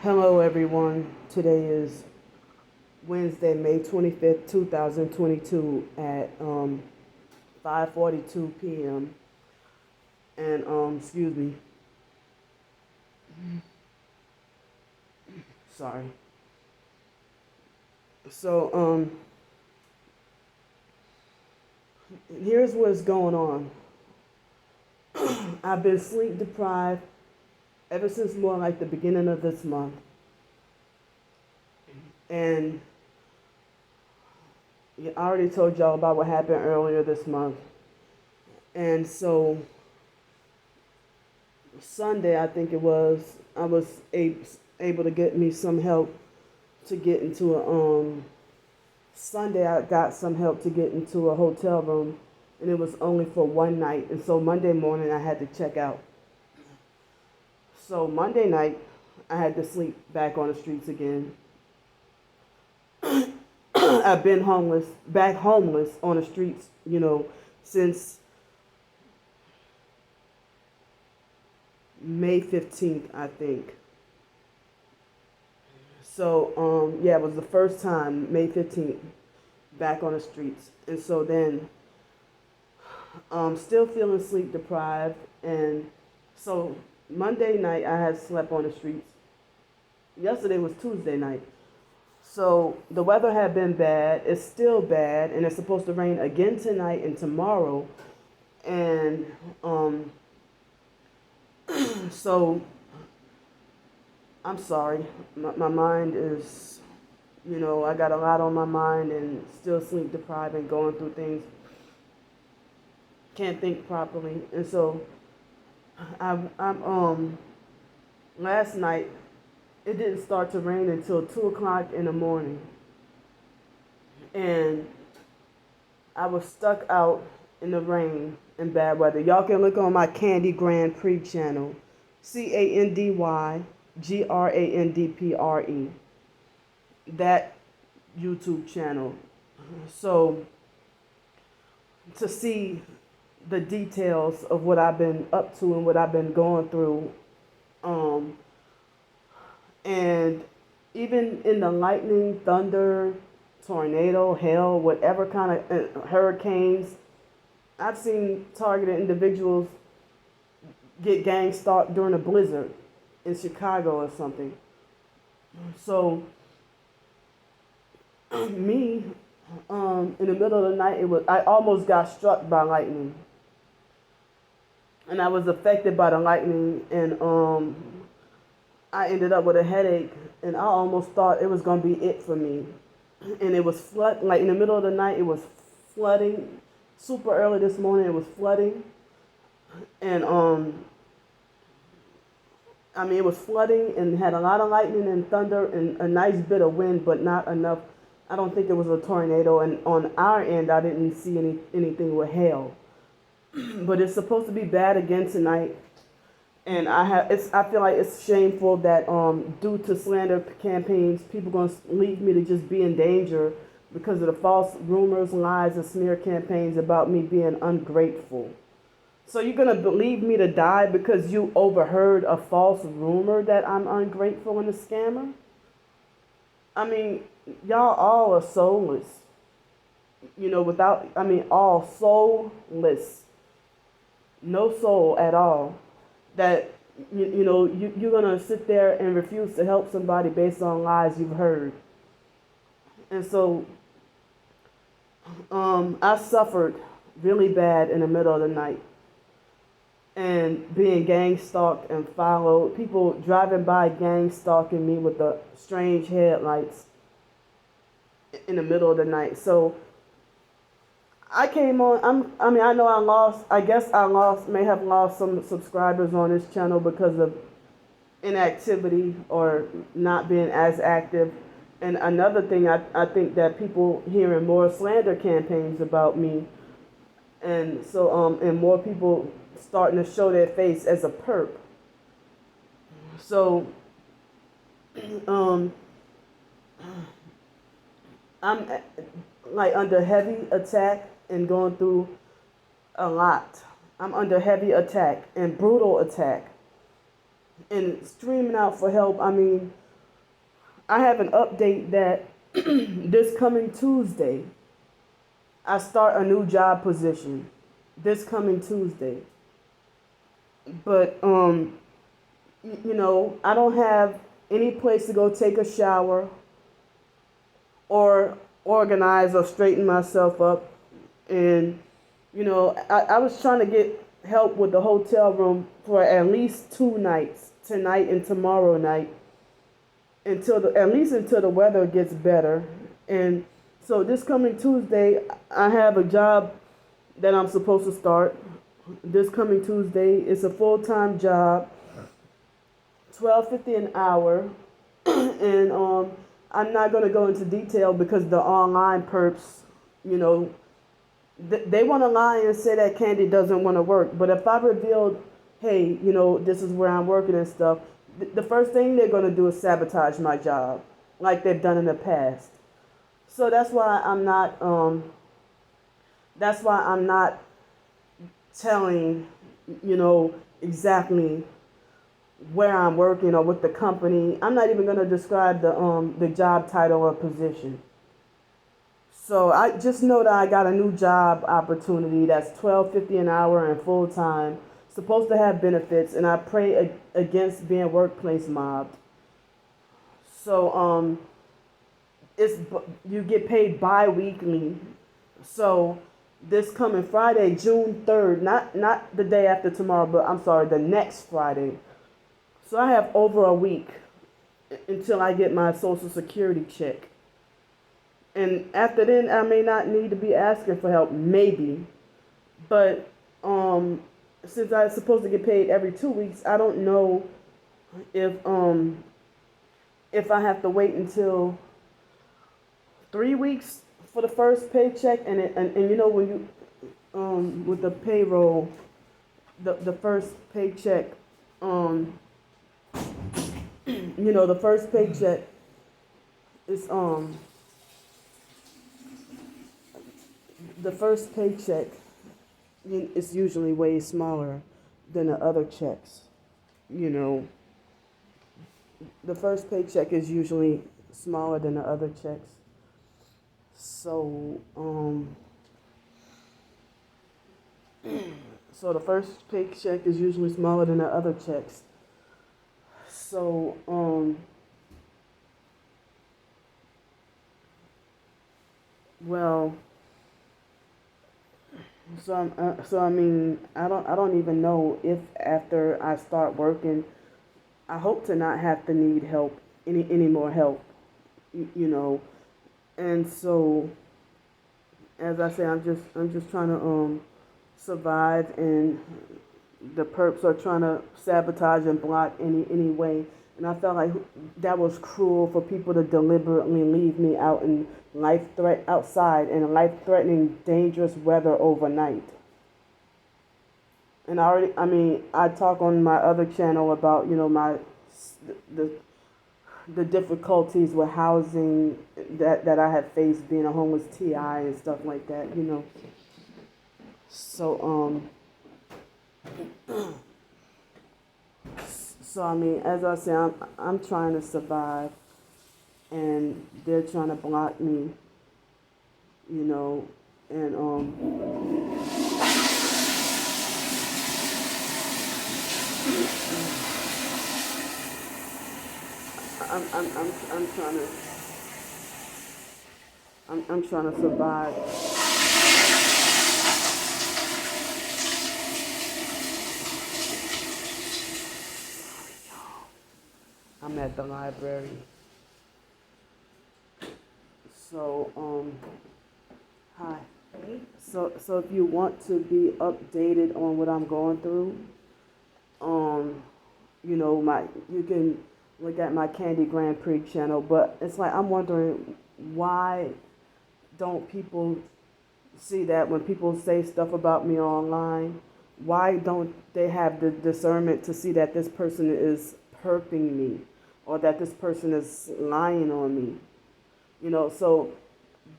Hello everyone. Today is Wednesday, May 25th, 2022 at 5:42 p.m. And excuse me. Sorry. So here's what's going on. I've been sleep deprived ever since more like the beginning of this month. And I already told y'all about what happened earlier this month. And so Sunday, I think it was, I was able to get me some help to get into Sunday I got some help to get into a hotel room, and it was only for one night. And so Monday morning I had to check out. So Monday night I had to sleep back on the streets again. I've been back homeless on the streets, since May 15th, I think. So, yeah, it was the first time, May 15th, back on the streets. And so then, still feeling sleep deprived. And so Monday night, I had slept on the streets. Yesterday was Tuesday night. So the weather had been bad. It's still bad. And it's supposed to rain again tonight and tomorrow. And so I'm sorry. My mind is, I got a lot on my mind and still sleep deprived and going through things. Can't think properly. And so I'm last night it didn't start to rain until 2 o'clock in the morning. And I was stuck out in the rain in bad weather. Y'all can look on my Candy Grandpre channel. CandyGrandpre. That YouTube channel. So to see the details of what I've been up to and what I've been going through. And even in the lightning, thunder, tornado, hail, whatever kind of hurricanes, I've seen targeted individuals get gang stalked during a blizzard in Chicago or something. So me, in the middle of the night, I almost got struck by lightning. And I was affected by the lightning, and I ended up with a headache, and I almost thought it was going to be it for me. And it was like in the middle of the night, it was flooding. Super early this morning, it was flooding. And it was flooding and had a lot of lightning and thunder and a nice bit of wind, but not enough. I don't think it was a tornado. And on our end, I didn't see anything with hail. But it's supposed to be bad again tonight. And I feel like it's shameful that due to slander campaigns, people gonna leave me to just be in danger because of the false rumors, lies, and smear campaigns about me being ungrateful. So you're gonna leave me to die because you overheard a false rumor that I'm ungrateful and a scammer? Y'all all are soulless. All soulless. No soul at all. That you're gonna sit there and refuse to help somebody based on lies you've heard. And so I suffered really bad in the middle of the night, and being gang stalked and followed, people driving by gang stalking me with the strange headlights in the middle of the night. So I came on. I know I guess may have lost some subscribers on this channel because of inactivity or not being as active. And another thing, I think that people hearing more slander campaigns about me, and so and more people starting to show their face as a perp. So I'm like under heavy attack and going through a lot. I'm under heavy attack and brutal attack and screaming out for help. I have an update that this coming Tuesday, I start a new job position. This coming Tuesday. But, I don't have any place to go take a shower or organize or straighten myself up. And, I was trying to get help with the hotel room for at least 2 nights, tonight and tomorrow night, at least until the weather gets better. And so this coming Tuesday, I have a job that I'm supposed to start. This coming Tuesday, it's a full-time job, $12.50 an hour, and I'm not gonna go into detail because the online perps, they want to lie and say that Candy doesn't want to work. But if I revealed, hey, this is where I'm working and stuff, the first thing they're gonna do is sabotage my job, like they've done in the past. So that's why I'm not. That's why I'm not telling, exactly where I'm working or with the company. I'm not even gonna describe the job title or position. So I just know that I got a new job opportunity that's $12.50 an hour and full time, supposed to have benefits, and I pray against being workplace mobbed. So it's you get paid bi-weekly. So this coming Friday, June 3rd, not the day after tomorrow, but I'm sorry, the next Friday. So I have over a week until I get my Social Security check. And after then, I may not need to be asking for help, maybe. But since I'm supposed to get paid every 2 weeks, I don't know if I have to wait until 3 weeks for the first paycheck. And when you with the payroll, the first paycheck, the first paycheck is the first paycheck is usually way smaller than the other checks. The first paycheck is usually smaller than the other checks. So so the first paycheck is usually smaller than the other checks. So well. So I mean, I don't even know if after I start working, I hope to not have to need help, any more help, and so as I say, I'm just trying to survive, and the perps are trying to sabotage and block any way. And I felt like that was cruel for people to deliberately leave me out in outside in life-threatening, dangerous weather overnight. And I talk on my other channel about, the difficulties with housing that I have faced being a homeless TI and stuff like that, So So I mean, as I say, I'm trying to survive, and they're trying to block me, and I'm trying to survive. I'm at the library. So, hi. So if you want to be updated on what I'm going through, you can look at my Candy Grandpre channel. But it's like, I'm wondering, why don't people see that when people say stuff about me online? Why don't they have the discernment to see that this person is perping me, or that this person is lying on me? So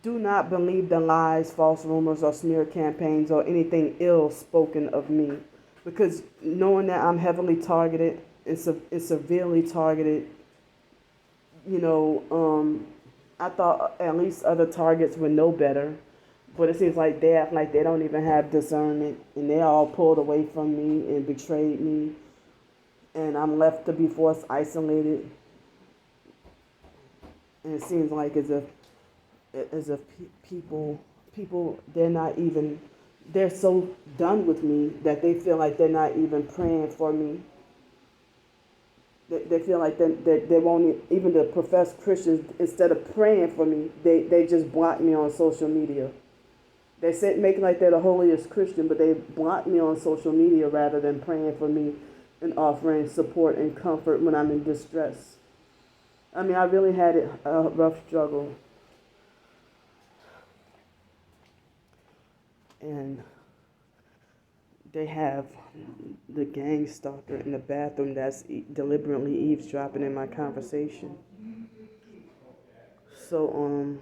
do not believe the lies, false rumors, or smear campaigns, or anything ill spoken of me, because knowing that I'm heavily targeted and severely targeted, you know, I thought at least other targets would know better, but it seems like they act like they don't even have discernment, and they all pulled away from me and betrayed me, and I'm left to be forced isolated. And it seems like as if people they're so done with me that they feel like they're not even praying for me. They feel like they won't even the professed Christians, instead of praying for me, they just block me on social media. They say make like they're the holiest Christian, but they block me on social media rather than praying for me and offering support and comfort when I'm in distress. I mean, I really had a rough struggle. And they have the gang stalker in the bathroom that's deliberately eavesdropping in my conversation. So,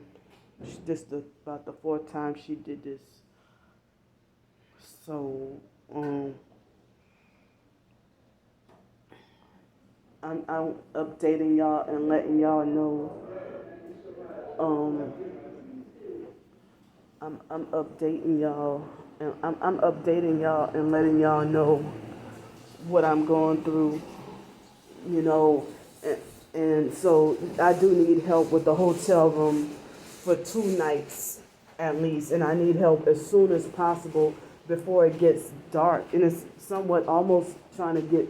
this is about the fourth time she did this. So, I'm updating y'all and letting y'all know. I'm updating y'all, and I'm updating y'all and letting y'all know what I'm going through. You know, and so I do need help with the hotel room for 2 nights at least, and I need help as soon as possible before it gets dark. And it's somewhat almost trying to get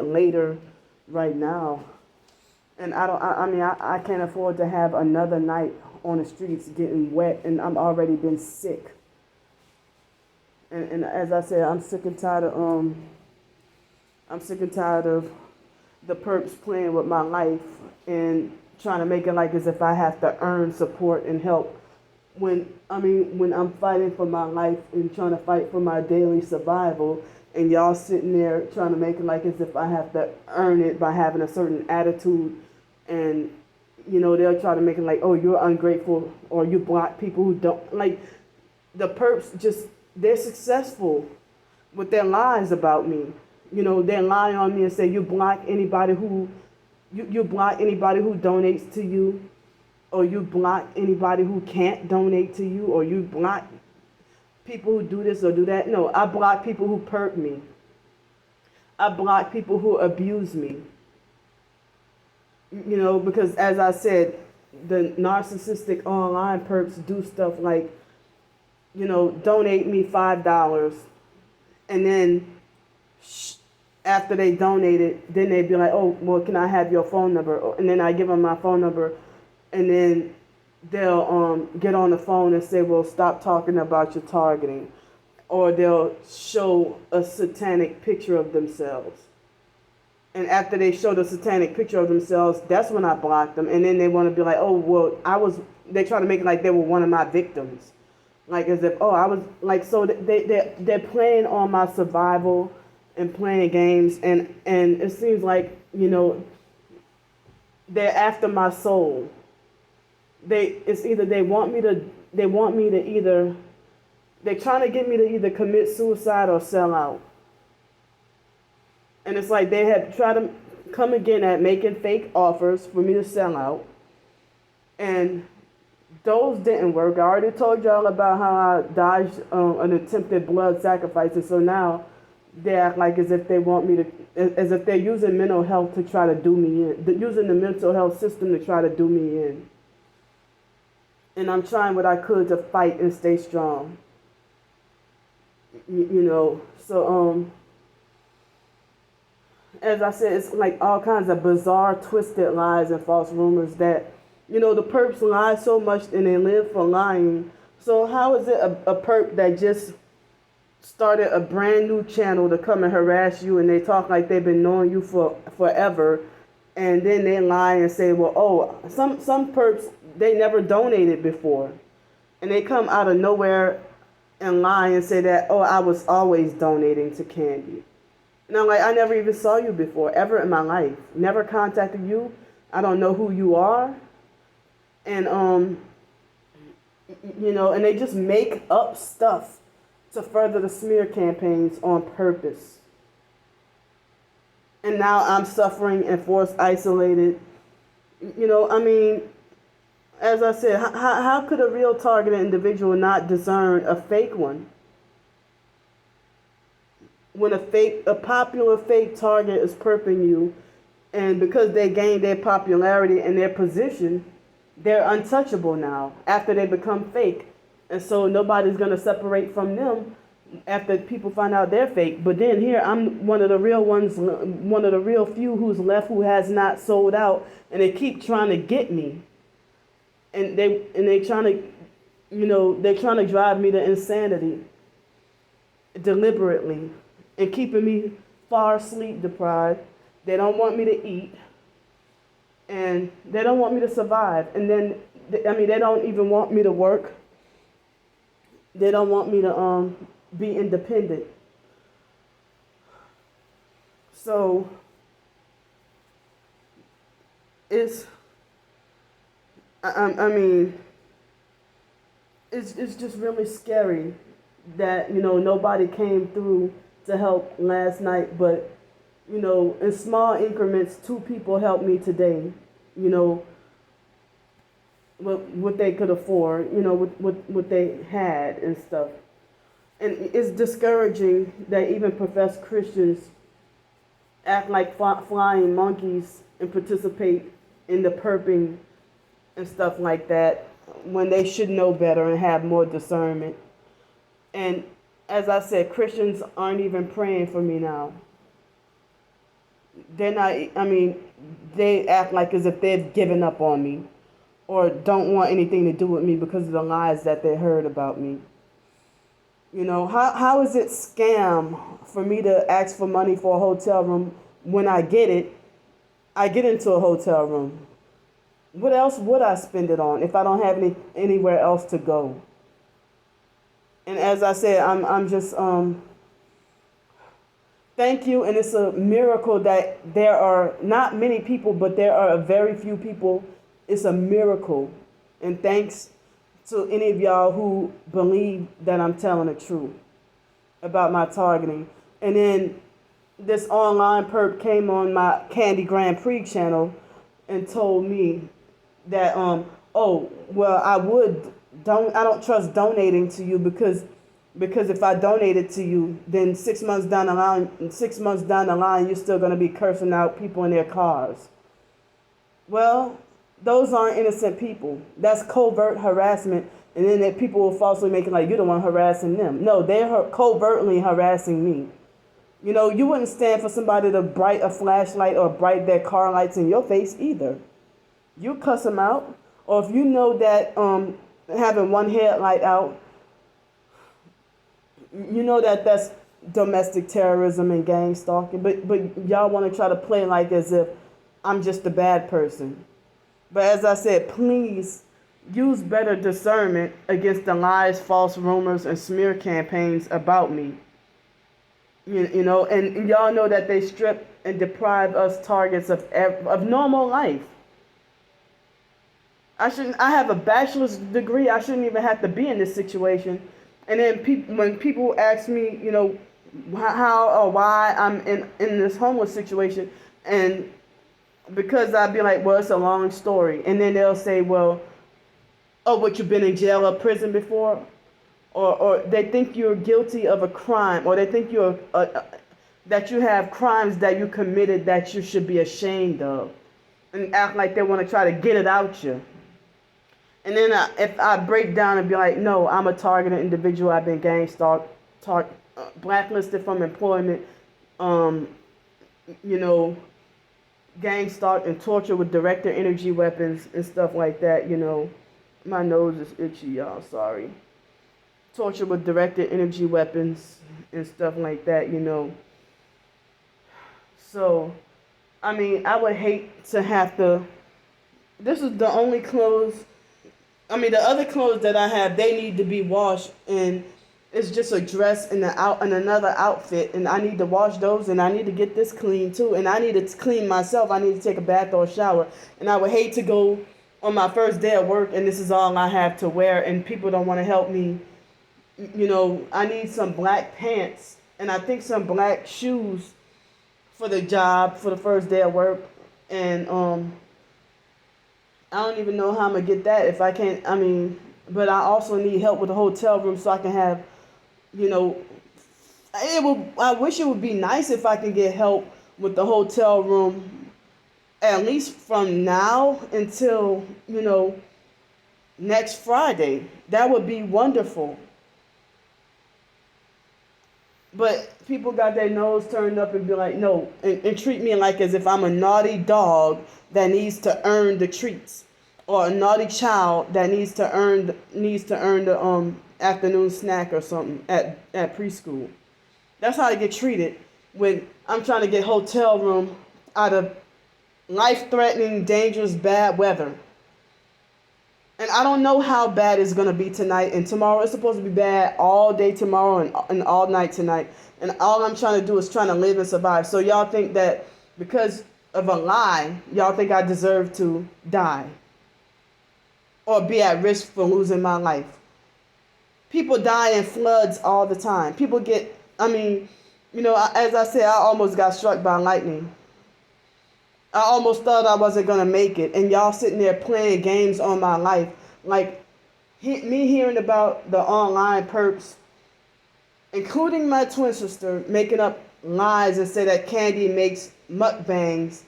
later right now. And I can't afford to have another night on the streets getting wet, and I'm already been sick. And as I said, I'm sick and tired of the perps playing with my life and trying to make it like as if I have to earn support and help when I'm fighting for my life and trying to fight for my daily survival, and y'all sitting there trying to make it like as if I have to earn it by having a certain attitude, and they'll try to make it like, oh, you're ungrateful, or you block people who don't like. The perps they're successful with their lies about me. They lie on me and say you block anybody who donates to you, or you block anybody who can't donate to you, or you block people who do this or do that. No, I block people who perp me. I block people who abuse me. Because as I said, the narcissistic online perps do stuff like, donate me $5, and then after they donate it, then they'd be like, oh, well, can I have your phone number? And then I give them my phone number, and then they'll get on the phone and say, well, stop talking about your targeting. Or they'll show a satanic picture of themselves. And after they show the satanic picture of themselves, that's when I block them. And then they want to be like, oh, well, they try to make it like they were one of my victims. Like as if, oh, I was, like, so they're playing on my survival and playing games. And it seems like, they're after my soul. They're trying to get me to either commit suicide or sell out. And it's like they have tried to come again at making fake offers for me to sell out. And those didn't work. I already told y'all about how I dodged an attempted blood sacrifice. And so now they act like as if they want me to, as if they're using mental health to try to do me in, using the mental health system to try to do me in. And I'm trying what I could to fight and stay strong. So as I said, it's like all kinds of bizarre, twisted lies and false rumors that, the perps lie so much and they live for lying. So how is it a perp that just started a brand new channel to come and harass you, and they talk like they've been knowing you for forever, and then they lie and say, well, oh, some perps, they never donated before, and they come out of nowhere and lie and say that, oh, I was always donating to Candy. And I'm like, I never even saw you before, ever in my life. Never contacted you. I don't know who you are. And, and they just make up stuff to further the smear campaigns on purpose. And now I'm suffering and forced isolated, I mean, as I said, how could a real targeted individual not discern a fake one? When a popular fake target is perping you, and because they gain their popularity and their position, they're untouchable now after they become fake. And so nobody's going to separate from them after people find out they're fake. But then here, I'm one of the real ones, one of the real few who's left who has not sold out, and they keep trying to get me. And they trying to, they're trying to drive me to insanity deliberately and keeping me far sleep deprived. They don't want me to eat, and they don't want me to survive. And then, they don't even want me to work. They don't want me to be independent. So it's, I mean, it's just really scary that nobody came through to help last night, but in small increments, 2 people helped me today. What they could afford, what they had and stuff. And it's discouraging that even professed Christians act like flying monkeys and participate in the perping and stuff like that when they should know better and have more discernment. And as I said, Christians aren't even praying for me now. They're not, they act like as if they've given up on me or don't want anything to do with me because of the lies that they heard about me. How is it scam for me to ask for money for a hotel room? When I get it, I get into a hotel room. What else would I spend it on if I don't have anywhere else to go? And as I said, I'm just thank you, and it's a miracle that there are not many people, but there are a very few people. It's a miracle, and thanks to any of y'all who believe that I'm telling the truth about my targeting. And then this online perp came on my Candy Grandpre channel and told me that I don't trust donating to you because if I donated to you, then 6 months down the line, you're still going to be cursing out people in their cars. Well, those aren't innocent people. That's covert harassment, and then that people will falsely make it like you're the one harassing them. No, they're covertly harassing me. You wouldn't stand for somebody to bright a flashlight or bright their car lights in your face either. You cuss them out, or if you know that having one headlight out, that's domestic terrorism and gang stalking. But y'all want to try to play like as if I'm just a bad person. But as I said, please use better discernment against the lies, false rumors, and smear campaigns about me. And y'all know that they strip and deprive us targets of normal life. I have a bachelor's degree. I shouldn't even have to be in this situation. And then when people ask me, how or why I'm in this homeless situation, and because I'd be like, well, it's a long story. And then they'll say, well, what, you've been in jail or prison before? Or they think you're guilty of a crime, or they think that you have crimes that you committed that you should be ashamed of, and act like they want to try to get it out you. And then if I break down and be like, no, I'm a targeted individual, I've been gang stalked, blacklisted from employment, gang stalked and tortured with directed energy weapons and stuff like that, My nose is itchy, y'all, sorry. Tortured with directed energy weapons and stuff like that, So, I would hate to have to, this is the only clothes, the other clothes that I have, they need to be washed, and it's just a dress and another outfit, and I need to wash those, and I need to get this clean too, and I need to clean myself. I need to take a bath or a shower, and I would hate to go on my first day of work, and this is all I have to wear, and people don't want to help me. I need some black pants, and I think some black shoes for the job for the first day of work, and I don't even know how I'm gonna get that if I can't. I mean, but I also need help with the hotel room so I can have, you know, it will. I wish it would be nice if I can get help with the hotel room at least from now until next Friday. That would be wonderful. But people got their nose turned up and be like, no, and treat me like as if I'm a naughty dog that needs to earn the treats, or a naughty child that needs to earn the afternoon snack or something at preschool. That's how I get treated when I'm trying to get hotel room out of life-threatening, dangerous, bad weather. And I don't know how bad it's going to be tonight and tomorrow. It's supposed to be bad all day tomorrow and all night tonight. And all I'm trying to do is trying to live and survive. So y'all think that because of a lie, y'all think I deserve to die or be at risk for losing my life. People die in floods all the time. People get, as I said, I almost got struck by lightning. I almost thought I wasn't going to make it. And y'all sitting there playing games on my life. Like, me hearing about the online perps, including my twin sister, making up lies and say that Candy makes mukbangs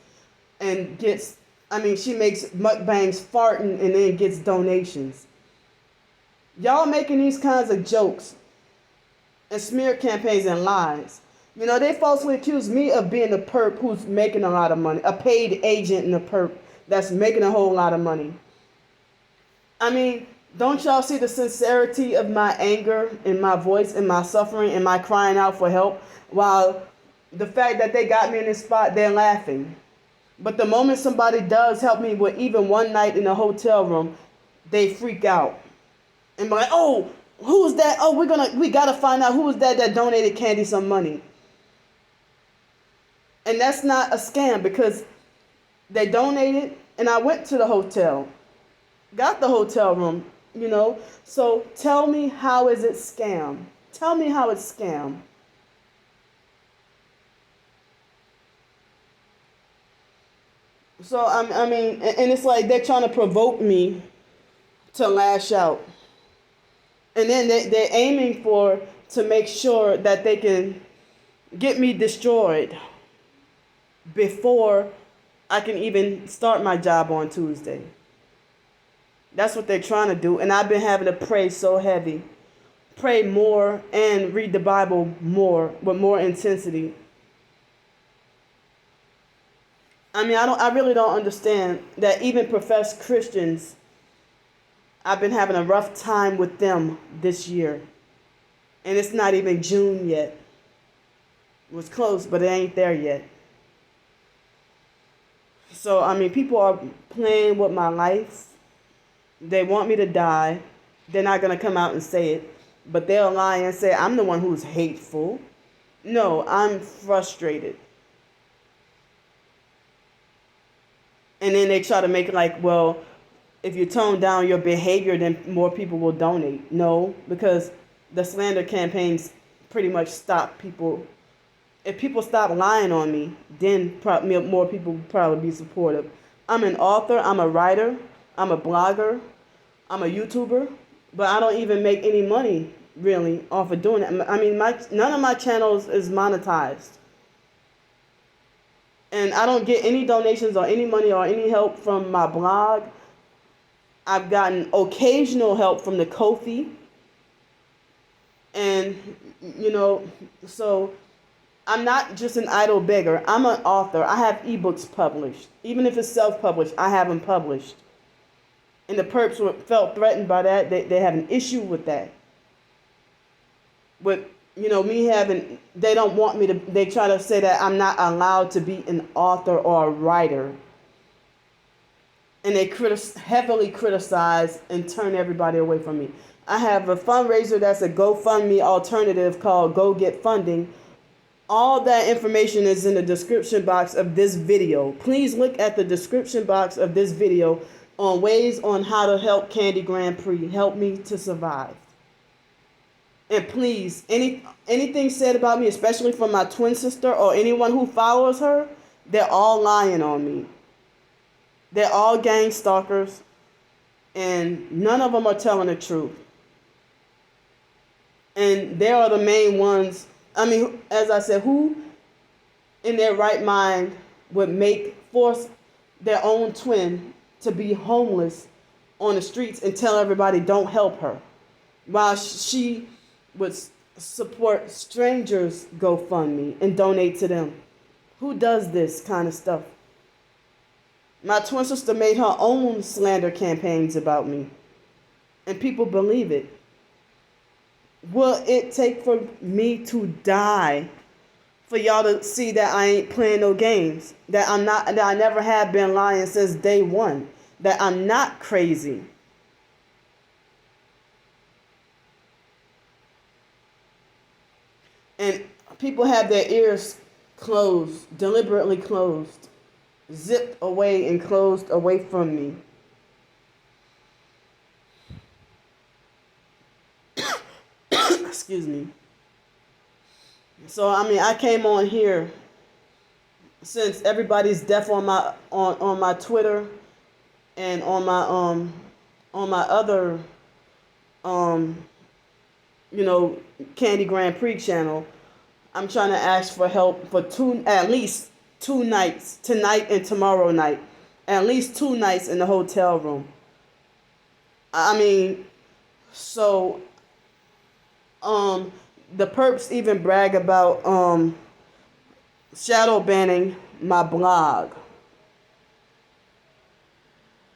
and she makes mukbangs farting and then gets donations. Y'all making these kinds of jokes and smear campaigns and lies. They falsely accuse me of being a perp who's making a lot of money, a paid agent in a perp that's making a whole lot of money. Don't y'all see the sincerity of my anger in my voice and my suffering and my crying out for help? While the fact that they got me in this spot, they're laughing. But the moment somebody does help me with even one night in a hotel room, they freak out. And be like, oh, who's that? Oh, we gotta find out who was that donated Candy some money. And that's not a scam because they donated and I went to the hotel, got the hotel room, So tell me, how is it scam? Tell me how it's scam. So, and it's like they're trying to provoke me to lash out. And then they're aiming to make sure that they can get me destroyed before I can even start my job on Tuesday. That's what they're trying to do. And I've been having to pray so heavy. Pray more and read the Bible more, with more intensity. I really don't understand that even professed Christians, I've been having a rough time with them this year. And it's not even June yet. It was close, but it ain't there yet. So, people are playing with my life. They want me to die. They're not going to come out and say it. But they'll lie and say, I'm the one who's hateful. No, I'm frustrated. And then they try to make it like, well, if you tone down your behavior, then more people will donate. No, because the slander campaigns pretty much stop people. If people stop lying on me, then more people will probably be supportive. I'm an author, I'm a writer, I'm a blogger, I'm a YouTuber, but I don't even make any money, really, off of doing it. None of my channels is monetized. And I don't get any donations or any money or any help from my blog. I've gotten occasional help from the Ko-fi. And, so I'm not just an idle beggar. I'm an author. I have ebooks published. Even if it's self-published, I have them published. And the perps felt threatened by that. They have an issue with that. With, they don't want me to, they try to say that I'm not allowed to be an author or a writer. And they heavily criticize and turn everybody away from me. I have a fundraiser that's a GoFundMe alternative called Go Get Funding. All that information is in the description box of this video. Please look at the description box of this video on ways on how to help Candy Grandpre, help me to survive. And please, anything said about me, especially from my twin sister or anyone who follows her, they're all lying on me. They're all gang stalkers, and none of them are telling the truth. And they are the main ones. I mean, as I said, who in their right mind would force their own twin to be homeless on the streets and tell everybody don't help her, while she would support strangers GoFundMe and donate to them? Who does this kind of stuff? My twin sister made her own slander campaigns about me, and people believe it. Will it take for me to die for y'all to see that I ain't playing no games? That I never have been lying since day one? That I'm not crazy? And people have their ears closed, deliberately closed, zipped away and closed away from me. Excuse me. So I mean, I came on here since everybody's deaf on my Twitter and on my other you know, Candy Grandpre channel. I'm trying to ask for help for at least 2 nights, tonight and tomorrow night. At least 2 nights in the hotel room. I mean, so the perps even brag about shadow banning my blog.